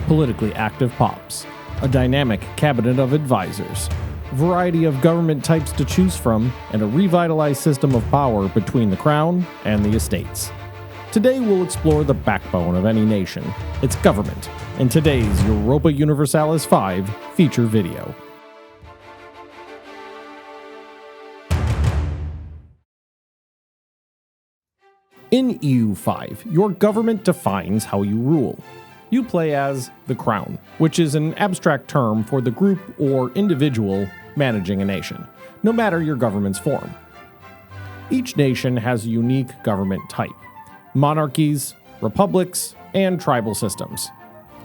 politically active pops, a dynamic cabinet of advisors, a variety of government types to choose from, and a revitalized system of power between the crown and the estates. Today we'll explore the backbone of any nation, its government, in today's Europa Universalis V feature video. In EU5, your government defines how you rule. You play as the Crown, which is an abstract term for the group or individual managing a nation, no matter your government's form. Each nation has a unique government type: monarchies, republics, and tribal systems,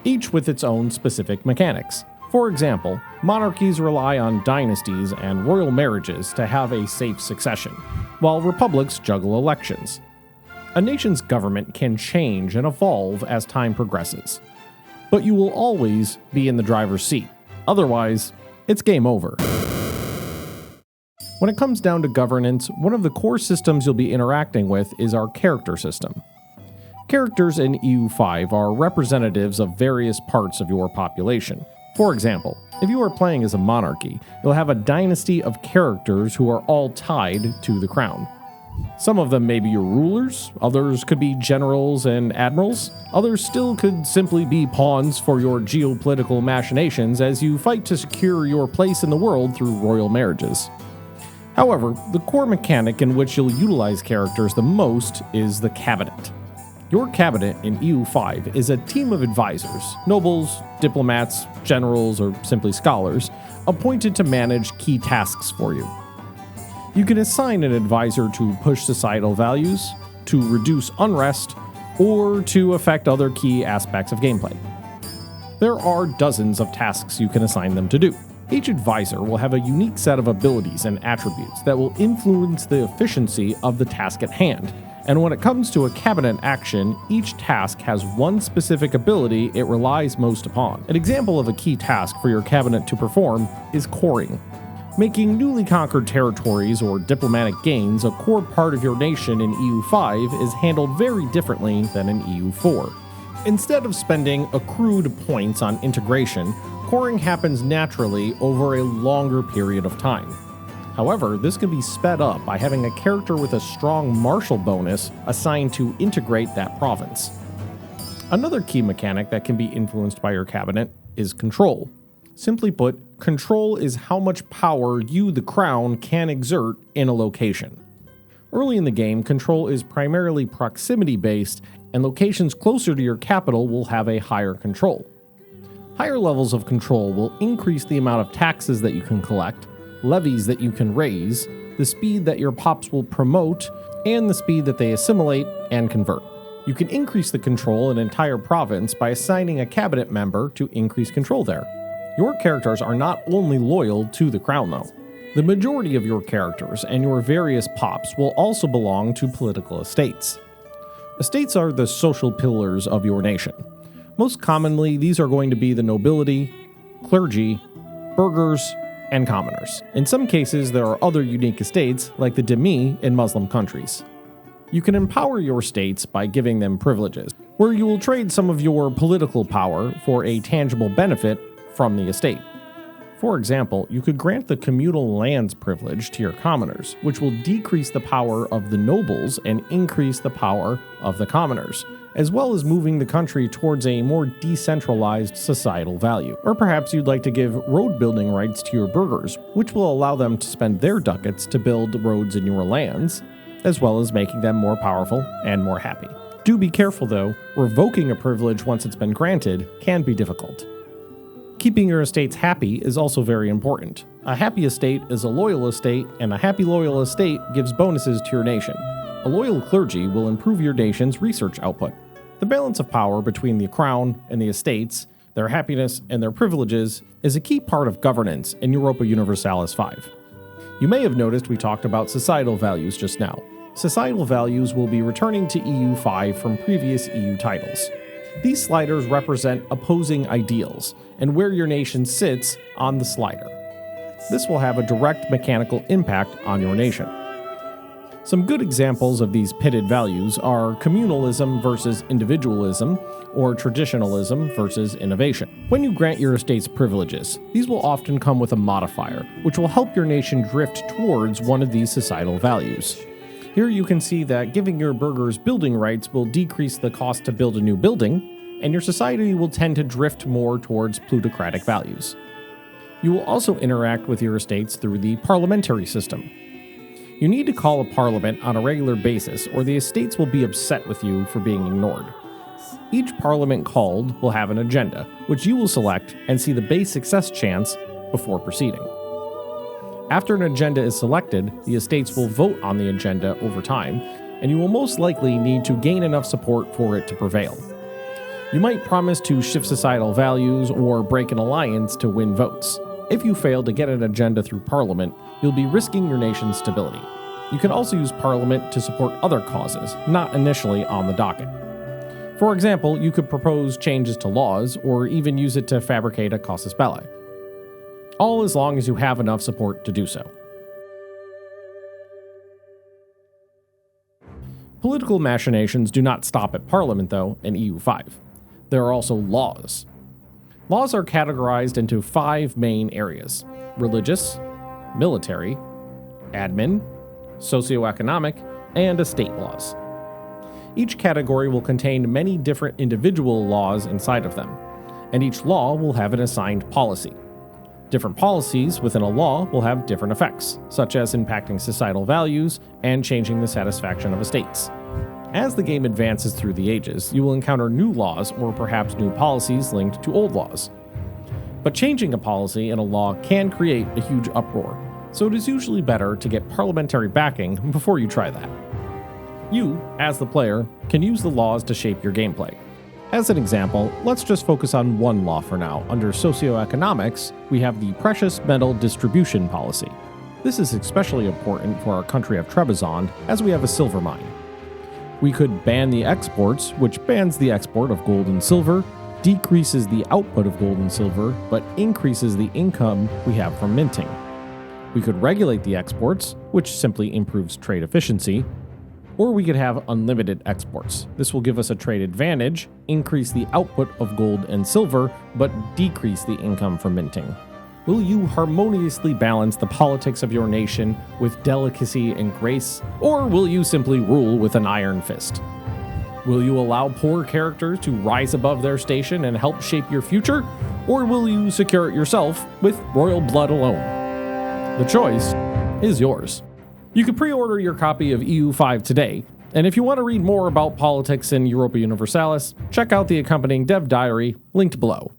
each with its own specific mechanics. For example, monarchies rely on dynasties and royal marriages to have a safe succession, while republics juggle elections. A nation's government can change and evolve as time progresses, but you will always be in the driver's seat. Otherwise, it's game over. When it comes down to governance, one of the core systems you'll be interacting with is our character system. Characters in EU5 are representatives of various parts of your population. For example, if you are playing as a monarchy, you'll have a dynasty of characters who are all tied to the crown. Some of them may be your rulers, others could be generals and admirals, others still could simply be pawns for your geopolitical machinations as you fight to secure your place in the world through royal marriages. However, the core mechanic in which you'll utilize characters the most is the cabinet. Your cabinet in EU5 is a team of advisors, nobles, diplomats, generals, or simply scholars, appointed to manage key tasks for you. You can assign an advisor to push societal values, to reduce unrest, or to affect other key aspects of gameplay. There are dozens of tasks you can assign them to do. Each advisor will have a unique set of abilities and attributes that will influence the efficiency of the task at hand. And when it comes to a cabinet action, each task has one specific ability it relies most upon. An example of a key task for your cabinet to perform is coring. Making newly conquered territories or diplomatic gains a core part of your nation in EU5 is handled very differently than in EU4. Instead of spending accrued points on integration, coring happens naturally over a longer period of time. However, this can be sped up by having a character with a strong martial bonus assigned to integrate that province. Another key mechanic that can be influenced by your cabinet is control. Simply put, control is how much power you, the crown, can exert in a location. Early in the game, control is primarily proximity-based, and locations closer to your capital will have a higher control. Higher levels of control will increase the amount of taxes that you can collect, levies that you can raise, the speed that your pops will promote, and the speed that they assimilate and convert. You can increase the control in an entire province by assigning a cabinet member to increase control there. Your characters are not only loyal to the crown though. The majority of your characters and your various pops will also belong to political estates. Estates are the social pillars of your nation. Most commonly, these are going to be the nobility, clergy, burghers, and commoners. In some cases, there are other unique estates, like the dhimmi in Muslim countries. You can empower your states by giving them privileges, where you will trade some of your political power for a tangible benefit from the estate. For example, you could grant the communal lands privilege to your commoners, which will decrease the power of the nobles and increase the power of the commoners, as well as moving the country towards a more decentralized societal value. Or perhaps you'd like to give road building rights to your burghers, which will allow them to spend their ducats to build roads in your lands, as well as making them more powerful and more happy. Do be careful though, revoking a privilege once it's been granted can be difficult. Keeping your estates happy is also very important. A happy estate is a loyal estate, and a happy loyal estate gives bonuses to your nation. A loyal clergy will improve your nation's research output. The balance of power between the crown and the estates, their happiness and their privileges, is a key part of governance in Europa Universalis V. You may have noticed we talked about societal values just now. Societal values will be returning to EU5 from previous EU titles. These sliders represent opposing ideals and where your nation sits on the slider. This will have a direct mechanical impact on your nation. Some good examples of these pitted values are communalism versus individualism, or traditionalism versus innovation. When you grant your estates privileges, these will often come with a modifier, which will help your nation drift towards one of these societal values. Here you can see that giving your burghers building rights will decrease the cost to build a new building, and your society will tend to drift more towards plutocratic values. You will also interact with your estates through the parliamentary system. You need to call a parliament on a regular basis, or the estates will be upset with you for being ignored. Each parliament called will have an agenda, which you will select and see the base success chance before proceeding. After an agenda is selected, the estates will vote on the agenda over time, and you will most likely need to gain enough support for it to prevail. You might promise to shift societal values or break an alliance to win votes. If you fail to get an agenda through Parliament, you'll be risking your nation's stability. You can also use Parliament to support other causes, not initially on the docket. For example, you could propose changes to laws, or even use it to fabricate a casus belli. All as long as you have enough support to do so. Political machinations do not stop at Parliament, though, in EU5. There are also laws. Laws are categorized into 5 main areas: religious, military, admin, socioeconomic, and estate laws. Each category will contain many different individual laws inside of them, and each law will have an assigned policy. Different policies within a law will have different effects, such as impacting societal values and changing the satisfaction of estates. As the game advances through the ages, you will encounter new laws or perhaps new policies linked to old laws. But changing a policy in a law can create a huge uproar, so it is usually better to get parliamentary backing before you try that. You, as the player, can use the laws to shape your gameplay. As an example, let's just focus on one law for now. Under socioeconomics, we have the precious metal distribution policy. This is especially important for our country of Trebizond, as we have a silver mine. We could ban the exports, which bans the export of gold and silver, decreases the output of gold and silver, but increases the income we have from minting. We could regulate the exports, which simply improves trade efficiency, or we could have unlimited exports. This will give us a trade advantage, increase the output of gold and silver, but decrease the income from minting. Will you harmoniously balance the politics of your nation with delicacy and grace, or will you simply rule with an iron fist? Will you allow poor characters to rise above their station and help shape your future, or will you secure it yourself with royal blood alone? The choice is yours. You can pre-order your copy of EU5 today, and if you want to read more about politics in Europa Universalis, check out the accompanying dev diary linked below.